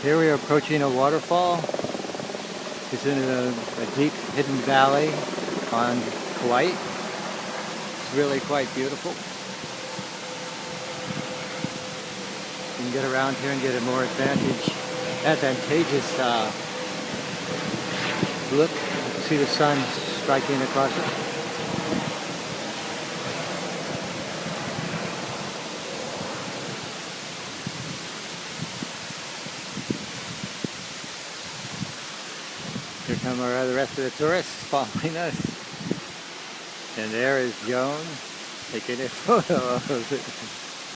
Here we are approaching a waterfall. It's in a deep hidden valley on Kauai. It's really quite beautiful. You can get around here and get a more advantageous look. See the sun striking across it. Here come the rest of the tourists following us. And there is Joan taking a photo of it.